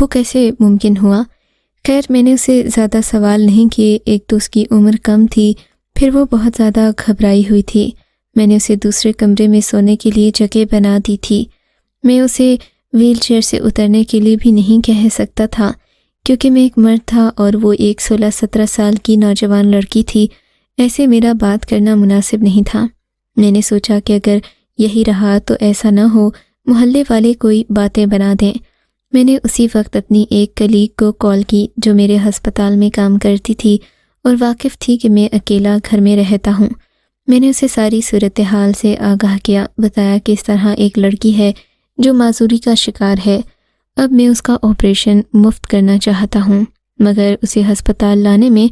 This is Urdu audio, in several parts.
وہ کیسے ممکن ہوا؟ خیر میں نے اسے زیادہ سوال نہیں کیے، ایک تو اس کی عمر کم تھی، پھر وہ بہت زیادہ گھبرائی ہوئی تھی۔ میں نے اسے دوسرے کمرے میں سونے کے لیے جگہ بنا دی تھی۔ میں اسے ویل چیئر سے اترنے کے لیے بھی نہیں کہہ سکتا تھا، کیونکہ میں ایک مرد تھا اور وہ ایک 16-17 سال کی نوجوان لڑکی تھی۔ ایسے میرا بات کرنا مناسب نہیں تھا۔ میں نے سوچا کہ اگر یہی رہا تو ایسا نہ ہو محلے والے کوئی باتیں بنا دیں۔ میں نے اسی وقت اپنی ایک کلیگ کو کال کی جو میرے ہسپتال میں کام کرتی تھی اور واقف تھی کہ میں اکیلا گھر میں رہتا ہوں۔ میں نے اسے ساری صورتحال سے آگاہ کیا، بتایا کہ اس طرح ایک لڑکی ہے جو معذوری کا شکار ہے۔ اب میں اس کا آپریشن مفت کرنا چاہتا ہوں، مگر اسے ہسپتال لانے میں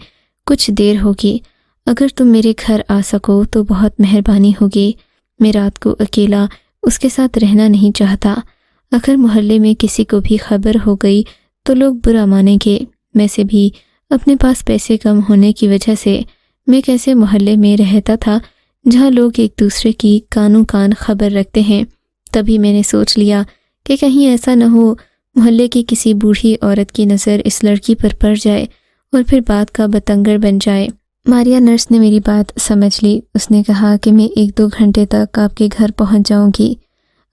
کچھ دیر ہوگی۔ اگر تم میرے گھر آ سکو تو بہت مہربانی ہوگی۔ میں رات کو اکیلا اس کے ساتھ رہنا نہیں چاہتا۔ اگر محلے میں کسی کو بھی خبر ہو گئی تو لوگ برا مانیں گے۔ ویسے بھی اپنے پاس پیسے کم ہونے کی وجہ سے میں کیسے محلے میں رہتا تھا جہاں لوگ ایک دوسرے کی کانوں کان خبر رکھتے ہیں۔ تبھی میں نے سوچ لیا کہ کہیں ایسا نہ ہو محلے کی کسی بوڑھی عورت کی نظر اس لڑکی پر پڑ جائے اور پھر بات کا بتنگڑ بن جائے۔ ماریا نرس نے میری بات سمجھ لی۔ اس نے کہا کہ میں 1-2 گھنٹے تک آپ کے گھر پہنچ جاؤں گی۔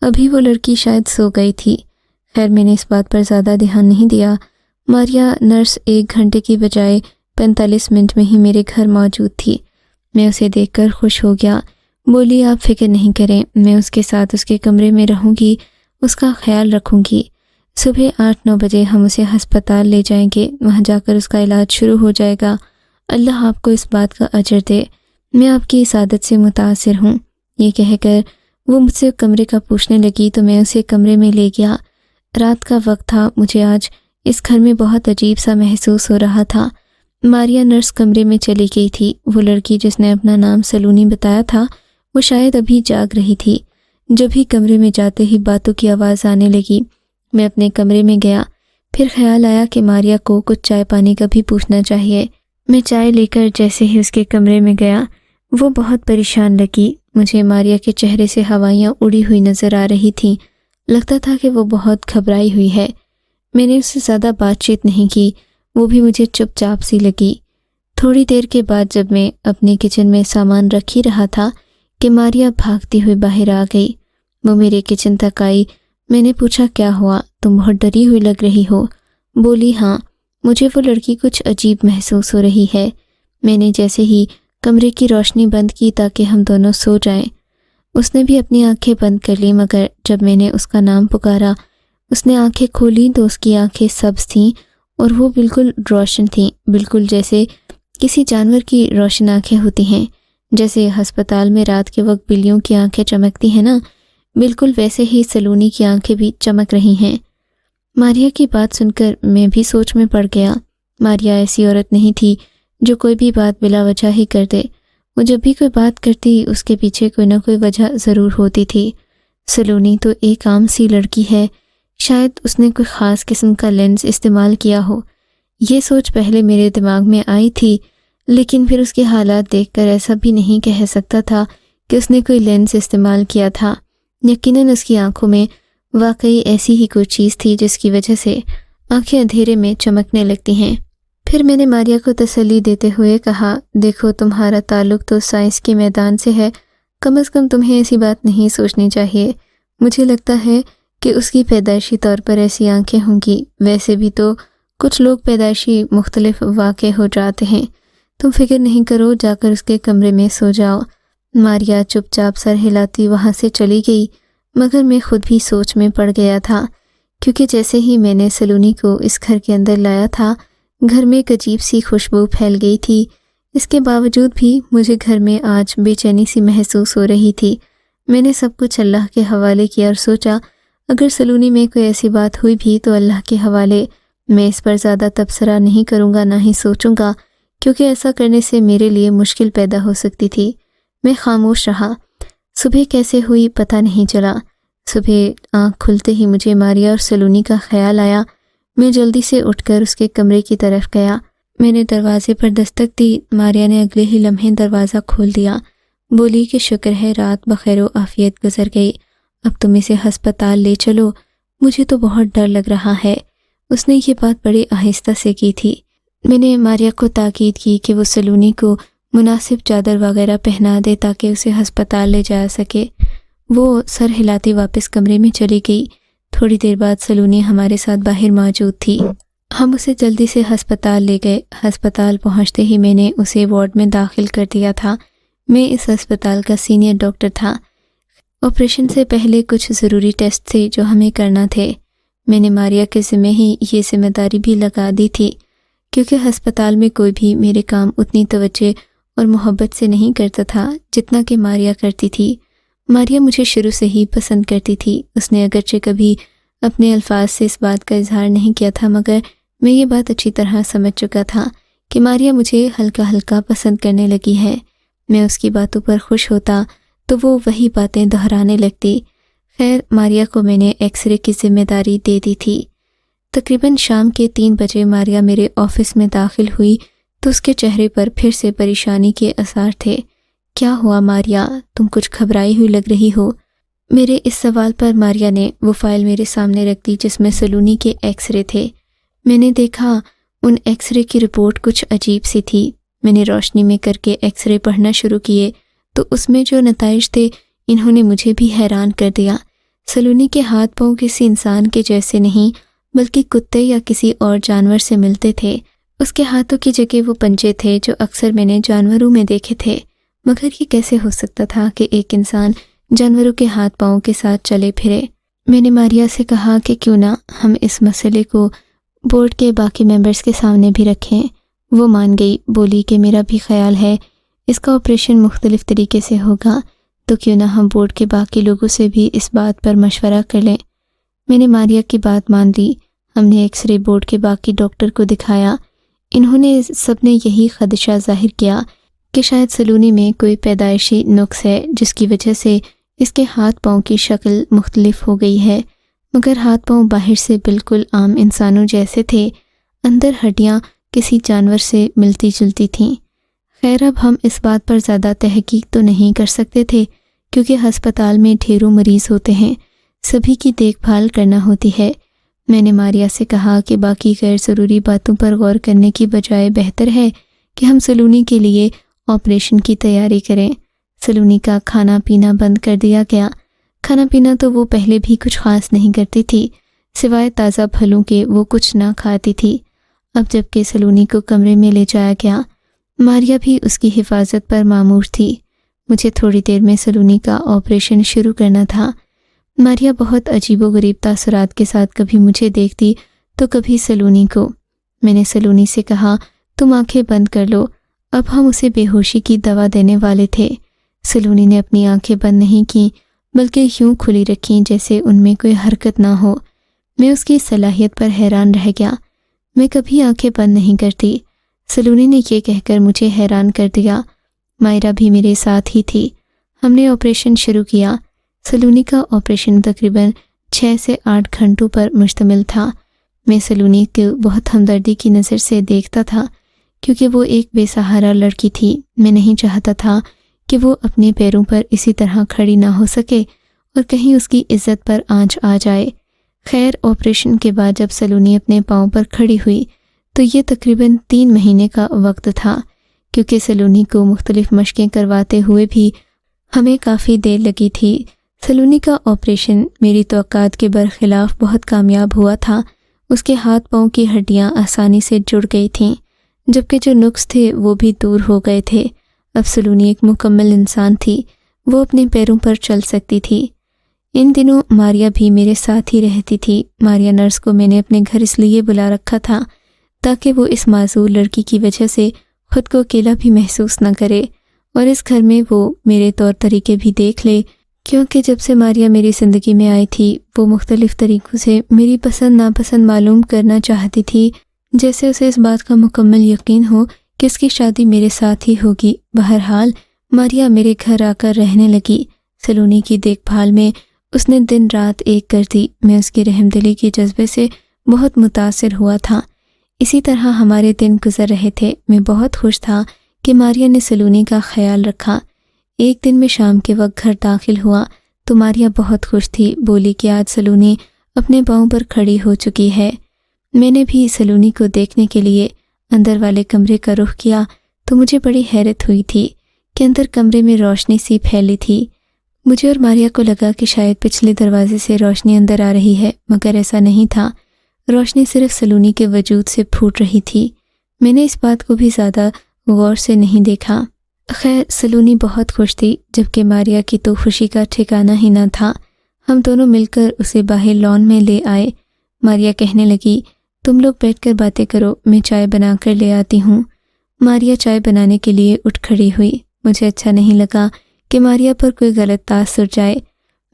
ابھی وہ لڑکی شاید سو گئی تھی۔ خیر میں نے اس بات پر زیادہ دھیان نہیں دیا۔ ماریا نرس 1 گھنٹے کی بجائے 45 منٹ میں ہی میرے گھر موجود تھی۔ میں اسے دیکھ کر خوش ہو گیا۔ بولی آپ فکر نہیں کریں، میں اس کے ساتھ اس کے کمرے میں رہوں گی، اس کا خیال رکھوں گی۔ صبح 8-9 بجے ہم اسے ہسپتال لے جائیں گے، وہاں جا کر اس کا علاج شروع ہو جائے گا۔ اللہ آپ کو اس بات کا اجر دے، میں آپ کی اس عادت سے متاثر ہوں۔ یہ کہہ کر وہ مجھ سے کمرے کا پوچھنے لگی تو میں اسے کمرے میں لے گیا۔ رات کا وقت تھا، مجھے آج اس گھر میں بہت عجیب سا محسوس ہو رہا تھا۔ ماریا نرس کمرے میں چلی گئی تھی۔ وہ لڑکی جس نے اپنا نام سلونی بتایا تھا وہ شاید ابھی جاگ رہی تھی۔ جب ہی کمرے میں جاتے ہی باتوں کی آواز آنے لگی۔ میں اپنے کمرے میں گیا، پھر خیال آیا کہ ماریا کو کچھ چائے پانی کا بھی پوچھنا چاہیے۔ میں چائے لے کر جیسے ہی اس کے کمرے میں گیا وہ بہت پریشان لگی۔ مجھے ماریا کے چہرے سے ہوائیاں اڑی ہوئی نظر آ رہی تھیں، لگتا تھا کہ وہ بہت گھبرائی ہوئی ہے۔ میں نے اس سے زیادہ بات چیت نہیں کی، وہ بھی مجھے چپ چاپ سی لگی۔ تھوڑی دیر کے بعد جب میں اپنے کچن میں سامان رکھ ہی رہا تھا کہ ماریا بھاگتی ہوئی باہر آ گئی۔ وہ میرے کچن تک آئی۔ میں نے پوچھا کیا ہوا، تم بہت ڈری ہوئی لگ رہی ہو۔ بولی ہاں، مجھے وہ لڑکی کچھ عجیب محسوس ہو رہی ہے۔ میں نے جیسے ہی کمرے کی روشنی بند کی تاکہ ہم دونوں سو جائیں۔ اس نے بھی اپنی آنکھیں بند کر لی، مگر جب میں نے اس کا نام پکارا اس نے آنکھیں کھولیں تو اس کی آنکھیں سبز تھیں اور وہ بالکل روشن تھیں، بالکل جیسے کسی جانور کی روشن آنکھیں ہوتی ہیں، جیسے ہسپتال میں رات کے وقت بلیوں کی آنکھیں چمکتی ہیں نا، بالکل ویسے ہی سلونی کی آنکھیں بھی چمک رہی ہیں۔ ماریا کی بات سن کر میں بھی سوچ میں پڑ گیا۔ ماریا ایسی عورت نہیں تھی جو کوئی بھی بات بلا وجہ ہی کر دے۔ وہ جب بھی کوئی بات کرتی اس کے پیچھے کوئی نہ کوئی وجہ ضرور ہوتی تھی۔ سلونی تو ایک عام سی لڑکی ہے، شاید اس نے کوئی خاص قسم کا لینس استعمال کیا ہو۔ یہ سوچ پہلے میرے دماغ میں آئی تھی، لیکن پھر اس کے حالات دیکھ کر ایسا بھی نہیں کہہ سکتا تھا کہ اس نے کوئی لینس استعمال کیا تھا۔ یقیناً اس کی آنکھوں میں واقعی ایسی ہی کوئی چیز تھی جس کی وجہ سے آنکھیں اندھیرے میں چمکنے لگتی ہیں۔ پھر میں نے ماریا کو تسلی دیتے ہوئے کہا، دیکھو تمہارا تعلق تو سائنس کے میدان سے ہے، کم از کم تمہیں ایسی بات نہیں سوچنی چاہیے۔ مجھے لگتا ہے کہ اس کی پیدائشی طور پر ایسی آنکھیں ہوں گی، ویسے بھی تو کچھ لوگ پیدائشی مختلف واقع ہو جاتے ہیں۔ تم فکر نہیں کرو، جا کر اس کے کمرے میں سو جاؤ۔ ماریا چپ چاپ سر ہلاتی وہاں سے چلی گئی، مگر میں خود بھی سوچ میں پڑ گیا تھا، کیونکہ جیسے ہی میں نے سلونی کو اس گھر کے اندر لایا تھا گھر میں ایک عجیب سی خوشبو پھیل گئی تھی۔ اس کے باوجود بھی مجھے گھر میں آج بے چینی سی محسوس ہو رہی تھی۔ میں نے سب کچھ اللہ کے حوالے کیا اور سوچا اگر سلونی میں کوئی ایسی بات ہوئی بھی تو اللہ کے حوالے، میں اس پر زیادہ تبصرہ نہیں کروں گا، نہ ہی سوچوں گا، کیونکہ ایسا کرنے سے میرے لیے مشکل پیدا ہو سکتی تھی۔ میں خاموش رہا۔ صبح کیسے ہوئی پتہ نہیں چلا۔ صبح آنکھ کھلتے ہی مجھے ماریا اور سلونی کا خیال آیا۔ میں جلدی سے اٹھ کر اس کے کمرے کی طرف گیا۔ میں نے دروازے پر دستک دی۔ ماریا نے اگلے ہی لمحے دروازہ کھول دیا۔ بولی کہ شکر ہے رات بخیر و عافیت گزر گئی، اب تم اسے ہسپتال لے چلو، مجھے تو بہت ڈر لگ رہا ہے۔ اس نے یہ بات بڑی آہستہ سے کی تھی۔ میں نے ماریا کو تاکید کی کہ وہ سلونی کو مناسب چادر وغیرہ پہنا دے تاکہ اسے ہسپتال لے جا سکے۔ وہ سر ہلاتی واپس کمرے میں چلی گئی۔ تھوڑی دیر بعد سلونی ہمارے ساتھ باہر موجود تھی۔ ہم اسے جلدی سے ہسپتال لے گئے۔ ہسپتال پہنچتے ہی میں نے اسے وارڈ میں داخل کر دیا تھا۔ میں اس ہسپتال کا سینئر ڈاکٹر تھا۔ آپریشن سے پہلے کچھ ضروری ٹیسٹ تھے جو ہمیں کرنا تھے۔ میں نے ماریا کے ذمہ ہی یہ ذمہ داری بھی لگا دی تھی، کیونکہ ہسپتال میں کوئی بھی میرے کام اتنی توجہ اور محبت سے نہیں کرتا تھا جتنا کہ ماریا کرتی تھی۔ ماریا مجھے شروع سے ہی پسند کرتی تھی۔ اس نے اگرچہ کبھی اپنے الفاظ سے اس بات کا اظہار نہیں کیا تھا، مگر میں یہ بات اچھی طرح سمجھ چکا تھا کہ ماریا مجھے ہلکا ہلکا پسند کرنے لگی ہے۔ میں اس کی باتوں پر خوش ہوتا تو وہ وہی باتیں دہرانے لگتی۔ خیر، ماریا کو میں نے ایکس رے کی ذمہ داری دے دی تھی۔ تقریباً شام کے 3 بجے ماریا میرے آفس میں داخل ہوئی تو اس کے چہرے پر پھر سے پریشانی کے آثار تھے۔ کیا ہوا ماریا؟ تم کچھ گھبرائی ہوئی لگ رہی ہو۔ میرے اس سوال پر ماریا نے وہ فائل میرے سامنے رکھ دی جس میں سلونی کے ایکس رے تھے۔ میں نے دیکھا ان ایکس رے کی رپورٹ کچھ عجیب سی تھی۔ میں نے روشنی میں کر کے ایکس رے پڑھنا شروع کیے تو اس میں جو نتائج تھے انہوں نے مجھے بھی حیران کر دیا۔ سلونی کے ہاتھ پاؤں کسی انسان کے جیسے نہیں بلکہ کتے یا کسی اور جانور سے ملتے تھے۔ اس کے ہاتھوں کی جگہ وہ پنجے تھے جو اکثر میں نے جانوروں میں دیکھے تھے، مگر یہ کیسے ہو سکتا تھا کہ ایک انسان جانوروں کے ہاتھ پاؤں کے ساتھ چلے پھرے؟ میں نے ماریا سے کہا کہ کیوں نہ ہم اس مسئلے کو بورڈ کے باقی ممبرز کے سامنے بھی رکھیں۔ وہ مان گئی، بولی کہ میرا بھی خیال ہے اس کا آپریشن مختلف طریقے سے ہوگا، تو کیوں نہ ہم بورڈ کے باقی لوگوں سے بھی اس بات پر مشورہ کر لیں۔ میں نے ماریا کی بات مان لی۔ ہم نے ایکس رے بورڈ کے باقی ڈاکٹر کو دکھایا۔ انہوں نے سب نے یہی خدشہ ظاہر کیا کہ شاید سلونی میں کوئی پیدائشی نقص ہے جس کی وجہ سے اس کے ہاتھ پاؤں کی شکل مختلف ہو گئی ہے، مگر ہاتھ پاؤں باہر سے بالکل عام انسانوں جیسے تھے، اندر ہڈیاں کسی جانور سے ملتی جلتی تھیں۔ خیر، اب ہم اس بات پر زیادہ تحقیق تو نہیں کر سکتے تھے کیونکہ ہسپتال میں ڈھیروں مریض ہوتے ہیں، سبھی کی دیکھ بھال کرنا ہوتی ہے۔ میں نے ماریا سے کہا کہ باقی غیر ضروری باتوں پر غور کرنے کی بجائے بہتر ہے کہ ہم سلونی کے لیے آپریشن کی تیاری کریں۔ سلونی کا کھانا پینا بند کر دیا گیا۔ کھانا پینا تو وہ پہلے بھی کچھ خاص نہیں کرتی تھی، سوائے تازہ پھلوں کے وہ کچھ نہ کھاتی تھی۔ اب جب کہ سلونی کو کمرے میں لے جایا گیا، ماریا بھی اس کی حفاظت پر مامور تھی۔ مجھے تھوڑی دیر میں سلونی کا آپریشن شروع کرنا تھا۔ ماریا بہت عجیب و غریب تاثرات کے ساتھ کبھی مجھے دیکھتی تو کبھی سلونی کو۔ میں نے سلونی سے کہا، تم آنکھیں بند کر لو، اب ہم اسے بے ہوشی کی دوا دینے والے تھے۔ سلونی نے اپنی آنکھیں بند نہیں کیں بلکہ یوں کھلی رکھیں جیسے ان میں کوئی حرکت نہ ہو۔ میں اس کی صلاحیت پر حیران رہ گیا۔ میں کبھی آنکھیں بند نہیں کرتی۔ سلونی نے یہ کہہ کر مجھے حیران کر دیا۔ مائرہ بھی میرے ساتھ ہی تھی۔ ہم نے آپریشن شروع کیا۔ سلونی کا آپریشن تقریباً 6 سے 8 گھنٹوں پر مشتمل تھا۔ میں سلونی کو بہت ہمدردی کی نظر سے دیکھتا تھا کیونکہ وہ ایک بے سہارا لڑکی تھی۔ میں نہیں چاہتا تھا کہ وہ اپنے پیروں پر اسی طرح کھڑی نہ ہو سکے اور کہیں اس کی عزت پر آنچ آ جائے۔ خیر، آپریشن کے بعد جب سلونی اپنے پاؤں پر کھڑی ہوئی تو یہ تقریباً 3 مہینے کا وقت تھا، کیونکہ سلونی کو مختلف مشقیں کرواتے ہوئے بھی ہمیں کافی دیر لگی تھی۔ سلونی کا آپریشن میری توقعات کے برخلاف بہت کامیاب ہوا تھا۔ اس کے ہاتھ پاؤں کی ہڈیاں آسانی سے جڑ گئی تھیں، جبکہ جو نقص تھے وہ بھی دور ہو گئے تھے۔ اب سلونی ایک مکمل انسان تھی، وہ اپنے پیروں پر چل سکتی تھی۔ ان دنوں ماریا بھی میرے ساتھ ہی رہتی تھی۔ ماریا نرس کو میں نے اپنے گھر اس لیے بلا رکھا تھا تاکہ وہ اس معذور لڑکی کی وجہ سے خود کو اکیلا بھی محسوس نہ کرے اور اس گھر میں وہ میرے طور طریقے بھی دیکھ لے، کیونکہ جب سے ماریا میری زندگی میں آئی تھی وہ مختلف طریقوں سے میری پسند ناپسند معلوم کرنا چاہتی تھی، جیسے اسے اس بات کا مکمل یقین ہو کہ اس کی شادی میرے ساتھ ہی ہوگی۔ بہرحال ماریا میرے گھر آ کر رہنے لگی۔ سلونی کی دیکھ بھال میں اس نے دن رات ایک کر دی۔ میں اس کی رحم دلی کے جذبے سے بہت متاثر ہوا تھا۔ اسی طرح ہمارے دن گزر رہے تھے۔ میں بہت خوش تھا کہ ماریا نے سلونی کا خیال رکھا۔ ایک دن میں شام کے وقت گھر داخل ہوا تو ماریا بہت خوش تھی، بولی کہ آج سلونی اپنے پاؤں پر کھڑی ہو چکی ہے۔ میں نے بھی سلونی کو دیکھنے کے لیے اندر والے کمرے کا رخ کیا تو مجھے بڑی حیرت ہوئی تھی کہ اندر کمرے میں روشنی سی پھیلی تھی۔ مجھے اور ماریا کو لگا کہ شاید پچھلے دروازے سے روشنی اندر آ رہی ہے، مگر ایسا نہیں تھا۔ روشنی صرف سلونی کے وجود سے پھوٹ رہی تھی۔ میں نے اس بات کو بھی زیادہ غور سے نہیں دیکھا۔ خیر، سلونی بہت خوش تھی، جبکہ ماریا کی تو خوشی کا ٹھکانہ ہی نہ تھا۔ ہم دونوں مل کر اسے باہر لان میں لے آئے۔ ماریا کہنے لگی، تم لوگ بیٹھ کر باتیں کرو، میں چائے بنا کر لے آتی ہوں۔ ماریا چائے بنانے کے لیے اٹھ کھڑی ہوئی۔ مجھے اچھا نہیں لگا کہ ماریا پر کوئی غلط تاثر جائے۔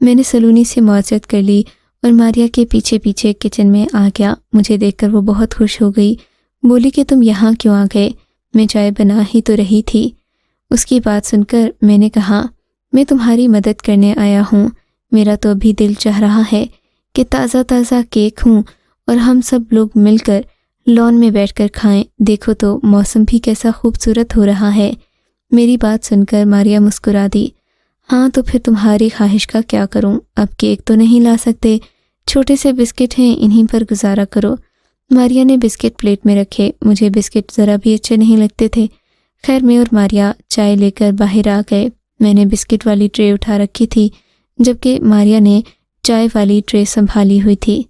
میں نے سلونی سے معذرت کر لی اور ماریا کے پیچھے پیچھے کچن میں آ گیا۔ مجھے دیکھ کر وہ بہت خوش ہو گئی، بولی کہ تم یہاں کیوں آ گئے؟ میں چائے بنا ہی تو رہی تھی۔ اس کی بات سن کر میں نے کہا، میں تمہاری مدد کرنے آیا ہوں۔ میرا تو ابھی دل چاہ رہا ہے کہ تازہ تازہ کیک ہوں اور ہم سب لوگ مل کر لان میں بیٹھ کر کھائیں۔ دیکھو تو موسم بھی کیسا خوبصورت ہو رہا ہے۔ میری بات سن کر ماریا مسکرا دی۔ ہاں تو پھر تمہاری خواہش کا کیا کروں؟ اب کیک تو نہیں لا سکتے، چھوٹے سے بسکٹ ہیں، انہی پر گزارا کرو۔ ماریا نے بسکٹ پلیٹ میں رکھے۔ مجھے بسکٹ ذرا بھی اچھے نہیں لگتے تھے۔ خیر، میں اور ماریا چائے لے کر باہر آ گئے۔ میں نے بسکٹ والی ٹرے اٹھا رکھی تھی، جبکہ ماریا نے چائے والی ٹرے سنبھالی ہوئی تھی۔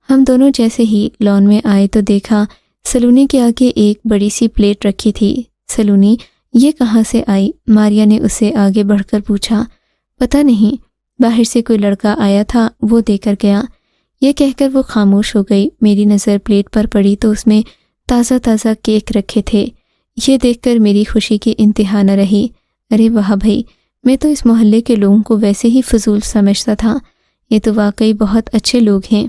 ہم دونوں جیسے ہی لان میں آئے تو دیکھا سلونی کے آگے ایک بڑی سی پلیٹ رکھی تھی۔ سلونی، یہ کہاں سے آئی؟ ماریا نے اس سے آگے بڑھ کر پوچھا۔ پتہ نہیں، باہر سے کوئی لڑکا آیا تھا، وہ دے کر گیا۔ یہ کہہ کر وہ خاموش ہو گئی۔ میری نظر پلیٹ پر پڑی تو اس میں تازہ تازہ کیک رکھے تھے۔ یہ دیکھ کر میری خوشی کی انتہا نہ رہی۔ ارے واہ بھائی، میں تو اس محلے کے لوگوں کو ویسے ہی فضول سمجھتا تھا، یہ تو واقعی بہت اچھے لوگ ہیں۔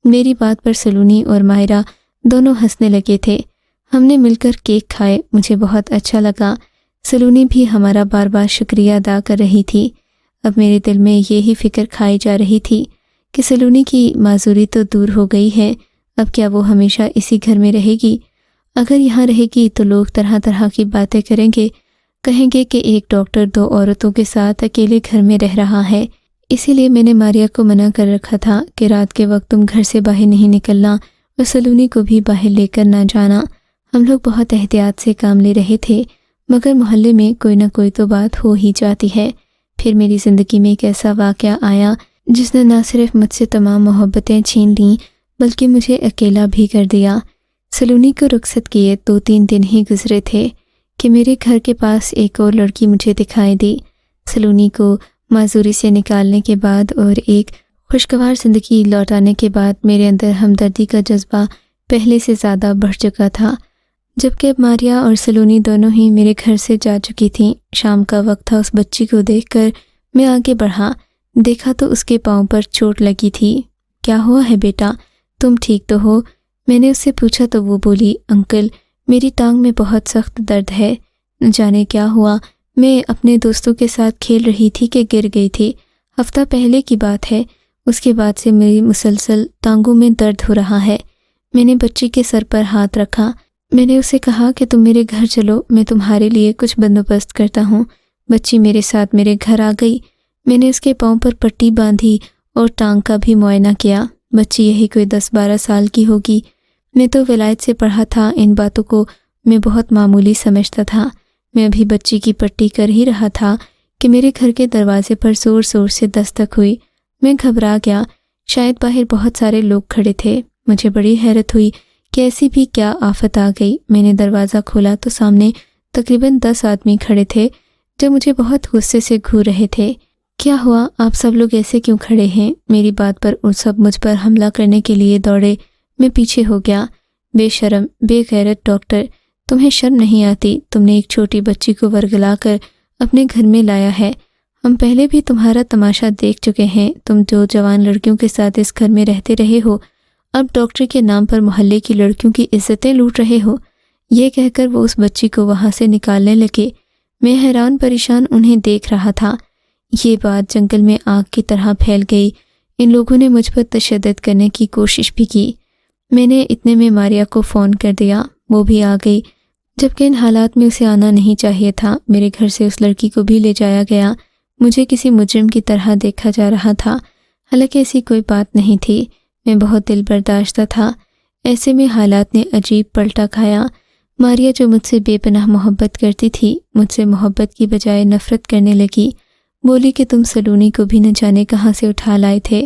میری بات پر سلونی اور ماہرہ دونوں ہنسنے لگے تھے۔ ہم نے مل کر کیک کھائے، مجھے بہت اچھا لگا۔ سلونی بھی ہمارا بار بار شکریہ ادا کر رہی تھی۔ اب میرے دل میں یہی فکر کھائی جا رہی تھی کہ سلونی کی معذوری تو دور ہو گئی ہے، اب کیا وہ ہمیشہ اسی گھر میں رہے گی؟ اگر یہاں رہے گی تو لوگ طرح طرح کی باتیں کریں گے، کہیں گے کہ ایک ڈاکٹر 2 عورتوں کے ساتھ اکیلے گھر میں رہ رہا ہے۔ اسی لیے میں نے ماریا کو منع کر رکھا تھا کہ رات کے وقت تم گھر سے باہر نہیں نکلنا اور سلونی کو بھی باہر لے کر نہ جانا۔ ہم لوگ بہت احتیاط سے کام لے رہے تھے، مگر محلے میں کوئی نہ کوئی تو بات ہو ہی جاتی ہے۔ پھر میری زندگی میں ایک ایسا واقعہ آیا جس نے نہ صرف مجھ سے تمام محبتیں چھین لیں بلکہ مجھے اکیلا بھی کر دیا۔ سلونی کو رخصت کیے 2-3 دن ہی گزرے تھے کہ میرے گھر کے پاس ایک اور لڑکی مجھے دکھائی دی۔ سلونی کو معذوری سے نکالنے کے بعد اور ایک خوشگوار زندگی لوٹانے کے بعد میرے اندر ہمدردی کا جذبہ پہلے سے زیادہ بڑھ چکا تھا۔ جبکہ ماریا اور سلونی دونوں ہی میرے گھر سے جا چکی تھیں۔ شام کا وقت تھا۔ اس بچی کو دیکھ کر میں آگے بڑھا، دیکھا تو اس کے پاؤں پر چوٹ لگی تھی۔ کیا ہوا ہے بیٹا؟ تم ٹھیک تو ہو؟ میں نے اس سے پوچھا تو وہ بولی، انکل میری ٹانگ میں بہت سخت درد ہے، نہ جانے کیا ہوا، میں اپنے دوستوں کے ساتھ کھیل رہی تھی کہ گر گئی تھی۔ ہفتہ پہلے کی بات ہے۔ اس کے بعد سے میری مسلسل ٹانگوں میں درد ہو رہا ہے۔ میں نے بچی کے سر پر ہاتھ رکھا۔ میں نے اسے کہا کہ تم میرے گھر چلو، میں تمہارے لیے کچھ بندوبست کرتا ہوں۔ بچی میرے ساتھ میرے گھر آ گئی۔ میں نے اس کے پاؤں پر پٹی باندھی اور ٹانگ کا بھی معائنہ کیا۔ بچی یہی کوئی 10-12 سال کی ہوگی۔ میں تو ولایت سے پڑھا تھا، ان باتوں کو میں بہت معمولی سمجھتا تھا۔ میں ابھی بچی کی پٹی کر ہی رہا تھا کہ میرے گھر کے دروازے پر زور زور سے دستک ہوئی۔ میں گھبرا گیا، شاید باہر بہت سارے لوگ کھڑے تھے۔ مجھے بڑی حیرت ہوئی کہ ایسی بھی کیا آفت آ گئی۔ میں نے دروازہ کھولا تو سامنے تقریباً 10 آدمی کھڑے تھے جو مجھے بہت غصے سے گھور رہے تھے۔ کیا ہوا؟ آپ سب لوگ ایسے کیوں کھڑے ہیں؟ میری بات پر ان سب مجھ پر حملہ کرنے کے لیے دوڑے۔ میں پیچھے ہو گیا۔ بے شرم، بے غیرت ڈاکٹر، تمہیں شرم نہیں آتی؟ تم نے ایک چھوٹی بچی کو ورگلا کر اپنے گھر میں لایا ہے۔ ہم پہلے بھی تمہارا تماشا دیکھ چکے ہیں، تم جو جوان لڑکیوں کے ساتھ اس گھر میں رہتے رہے ہو، اب ڈاکٹر کے نام پر محلے کی لڑکیوں کی عزتیں لوٹ رہے ہو۔ یہ کہہ کر وہ اس بچی کو وہاں سے نکالنے لگے۔ میں حیران پریشان انہیں دیکھ رہا تھا۔ یہ بات جنگل میں آگ کی طرح پھیل گئی۔ ان لوگوں نے مجھ پر تشدد کرنے کی کوشش بھی کی۔ میں نے اتنے میں ماریا کو فون کر دیا، وہ بھی آ گئی، جبکہ ان حالات میں اسے آنا نہیں چاہیے تھا۔ میرے گھر سے اس لڑکی کو بھی لے جایا گیا۔ مجھے کسی مجرم کی طرح دیکھا جا رہا تھا، حالانکہ ایسی کوئی بات نہیں تھی۔ میں بہت دل برداشتہ تھا۔ ایسے میں حالات نے عجیب پلٹا کھایا۔ ماریا جو مجھ سے بے پناہ محبت کرتی تھی، مجھ سے محبت کی بجائے نفرت کرنے لگی۔ بولی کہ تم سلونی کو بھی نہ جانے کہاں سے اٹھا لائے تھے۔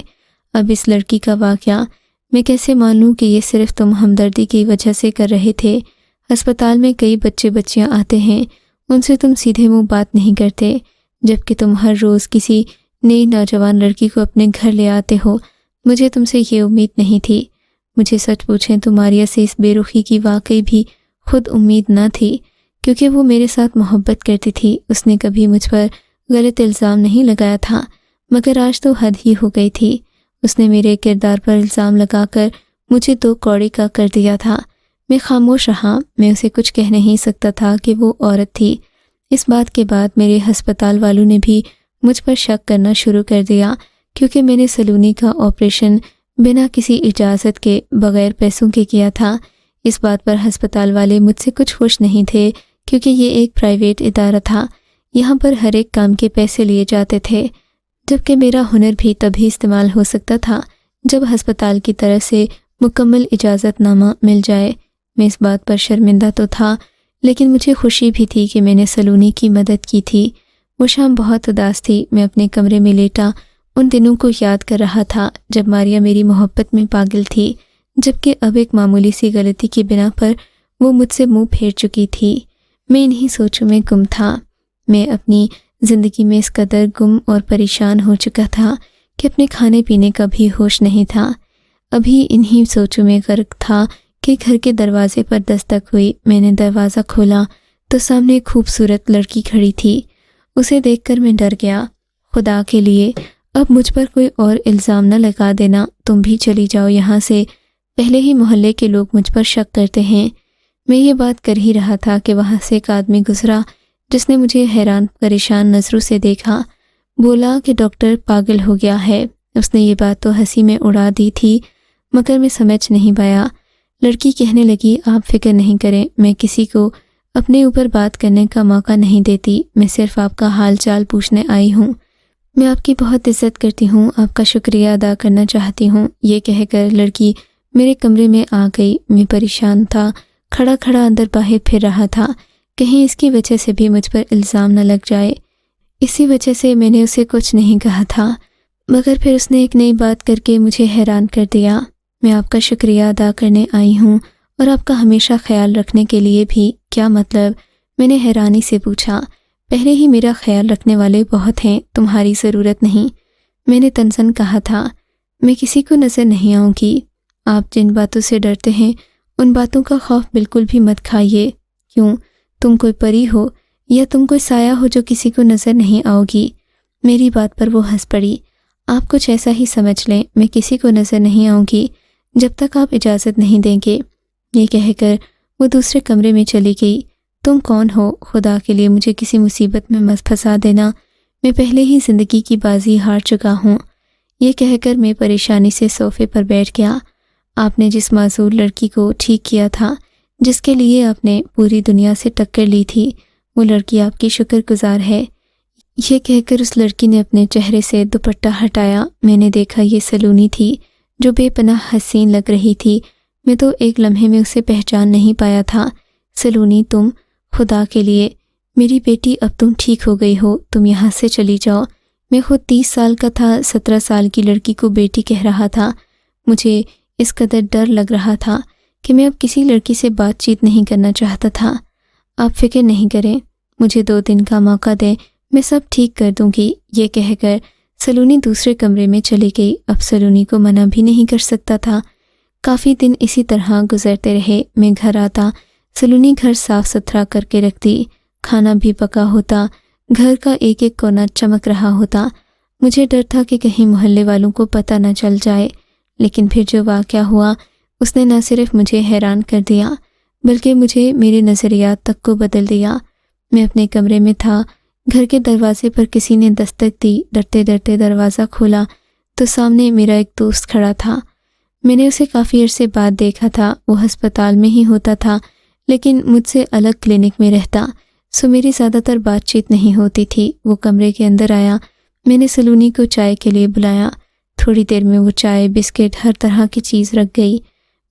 اب اس لڑکی کا واقعہ میں کیسے مان لوں کہ یہ صرف تم ہمدردی کی وجہ سے کر رہے تھے؟ ہسپتال میں کئی بچیاں آتے ہیں، ان سے تم سیدھے منہ بات نہیں کرتے، جبکہ تم ہر روز کسی نئی نوجوان لڑکی کو اپنے گھر لے آتے ہو۔ مجھے تم سے یہ امید نہیں تھی۔ مجھے سچ پوچھیں تو ماریا سے اس بے رخی کی واقعی بھی خود امید نہ تھی، کیونکہ وہ میرے ساتھ محبت کرتی تھی۔ اس نے کبھی مجھ پر غلط الزام نہیں لگایا تھا، مگر آج تو حد ہی ہو گئی تھی۔ اس نے میرے کردار پر الزام لگا کر مجھے دو کوڑے کا کر دیا تھا۔ میں خاموش رہا، میں اسے کچھ کہہ نہیں سکتا تھا کہ وہ عورت تھی۔ اس بات کے بعد میرے ہسپتال والوں نے بھی مجھ پر شک کرنا شروع کر دیا، کیونکہ میں نے سلونی کا آپریشن بنا کسی اجازت کے بغیر پیسوں کے کیا تھا۔ اس بات پر ہسپتال والے مجھ سے کچھ خوش نہیں تھے، کیونکہ یہ ایک پرائیویٹ ادارہ تھا، یہاں پر ہر ایک کام کے پیسے لیے جاتے تھے، جبکہ میرا ہنر بھی تبھی استعمال ہو سکتا تھا جب ہسپتال کی طرف سے مکمل اجازت نامہ مل جائے۔ میں اس بات پر شرمندہ تو تھا، لیکن مجھے خوشی بھی تھی کہ میں نے سلونی کی مدد کی تھی۔ وہ شام بہت اداس تھی۔ میں اپنے کمرے میں لیٹا ان دنوں کو یاد کر رہا تھا جب ماریا میری محبت میں پاگل تھی، جبکہ اب ایک معمولی سی غلطی کی بنا پر وہ مجھ سے منہ پھیر چکی تھی۔ میں انہی سوچوں میں گم تھا۔ میں اپنی زندگی میں اس قدر گم اور پریشان ہو چکا تھا کہ اپنے کھانے پینے کا بھی ہوش نہیں تھا۔ ابھی انہی سوچوں میں غرق تھا کہ گھر کے دروازے پر دستک ہوئی۔ میں نے دروازہ کھولا تو سامنے ایک خوبصورت لڑکی کھڑی تھی۔ اسے دیکھ کر میں ڈر گیا۔ خدا کے لیے اب مجھ پر کوئی اور الزام نہ لگا دینا، تم بھی چلی جاؤ یہاں سے، پہلے ہی محلے کے لوگ مجھ پر شک کرتے ہیں۔ میں یہ بات کر ہی رہا تھا کہ وہاں سے ایک آدمی گزرا جس نے مجھے حیران پریشان نظروں سے دیکھا۔ بولا کہ ڈاکٹر پاگل ہو گیا ہے۔ اس نے یہ بات تو ہنسی میں اڑا دی تھی، مگر میں سمجھ نہیں پایا۔ لڑکی کہنے لگی، آپ فکر نہیں کریں، میں کسی کو اپنے اوپر بات کرنے کا موقع نہیں دیتی، میں صرف آپ کا حال چال پوچھنے آئی ہوں۔ میں آپ کی بہت عزت کرتی ہوں، آپ کا شکریہ ادا کرنا چاہتی ہوں۔ یہ کہہ کر لڑکی میرے کمرے میں آ گئی۔ میں پریشان تھا، کھڑا کھڑا اندر باہر پھر رہا تھا، کہیں اس کی وجہ سے بھی مجھ پر الزام نہ لگ جائے۔ اسی وجہ سے میں نے اسے کچھ نہیں کہا تھا، مگر پھر اس نے ایک نئی بات کر کے مجھے حیران کر دیا۔ میں آپ کا شکریہ ادا کرنے آئی ہوں اور آپ کا ہمیشہ خیال رکھنے کے لیے بھی۔ کیا مطلب؟ میں نے حیرانی سے پوچھا۔ پہلے ہی میرا خیال رکھنے والے بہت ہیں، تمہاری ضرورت نہیں، میں نے تنزن کہا تھا۔ میں کسی کو نظر نہیں آؤں گی۔ آپ جن باتوں سے ڈرتے ہیں ان باتوں کا خوف بالکل بھی مت کھائیے۔ کیوں؟ تم کوئی پری ہو یا تم کوئی سایہ ہو جو کسی کو نظر نہیں آؤ گی؟ میری بات پر وہ ہنس پڑی۔ آپ کچھ ایسا ہی سمجھ لیں، میں کسی کو نظر نہیں آؤں گی جب تک آپ اجازت نہیں دیں گے۔ یہ کہہ کر وہ دوسرے کمرے میں چلی گئی۔ تم کون ہو؟ خدا کے لیے مجھے کسی مصیبت میں مت پھنسا دینا، میں پہلے ہی زندگی کی بازی ہار چکا ہوں۔ یہ کہہ کر میں پریشانی سے صوفے پر بیٹھ گیا۔ آپ نے جس معذور لڑکی کو ٹھیک کیا تھا، جس کے لیے آپ نے پوری دنیا سے ٹکر لی تھی، وہ لڑکی آپ کی شکر گزار ہے۔ یہ کہہ کر اس لڑکی نے اپنے چہرے سے دوپٹہ ہٹایا۔ میں نے دیکھا یہ سلونی تھی جو بے پناہ حسین لگ رہی تھی۔ میں تو ایک لمحے میں اسے پہچان نہیں پایا تھا۔ سلونی تم، خدا کے لیے میری بیٹی، اب تم ٹھیک ہو گئی ہو، تم یہاں سے چلی جاؤ۔ میں خود 30 سال کا تھا، 17 سال کی لڑکی کو بیٹی کہہ رہا تھا۔ مجھے اس قدر ڈر لگ رہا تھا کہ میں اب کسی لڑکی سے بات چیت نہیں کرنا چاہتا تھا۔ آپ فکر نہیں کریں، مجھے 2 دن کا موقع دیں، میں سب ٹھیک کر دوں گی۔ یہ کہہ کر سلونی دوسرے کمرے میں چلی گئی۔ اب سلونی کو منع بھی نہیں کر سکتا تھا۔ کافی دن اسی طرح گزرتے رہے۔ میں گھر آتا، سلونی گھر صاف ستھرا کر کے رکھتی، کھانا بھی پکا ہوتا، گھر کا ایک ایک کونا چمک رہا ہوتا۔ مجھے ڈر تھا کہ کہیں محلے والوں کو پتہ نہ چل جائے، لیکن پھر جو واقعہ ہوا اس نے نہ صرف مجھے حیران کر دیا بلکہ مجھے میرے نظریات تک کو بدل دیا۔ میں اپنے کمرے میں تھا، گھر کے دروازے پر کسی نے دستک دی۔ ڈرتے ڈرتے دروازہ کھولا تو سامنے میرا ایک دوست کھڑا تھا۔ میں نے اسے کافی عرصے بعد دیکھا تھا۔ وہ ہسپتال میں ہی ہوتا تھا، لیکن مجھ سے الگ کلینک میں رہتا، سو میری زیادہ تر بات چیت نہیں ہوتی تھی۔ وہ کمرے کے اندر آیا۔ میں نے سلونی کو چائے کے لیے بلایا۔ تھوڑی دیر میں وہ چائے، بسکٹ، ہر طرح کی چیز رکھ گئی۔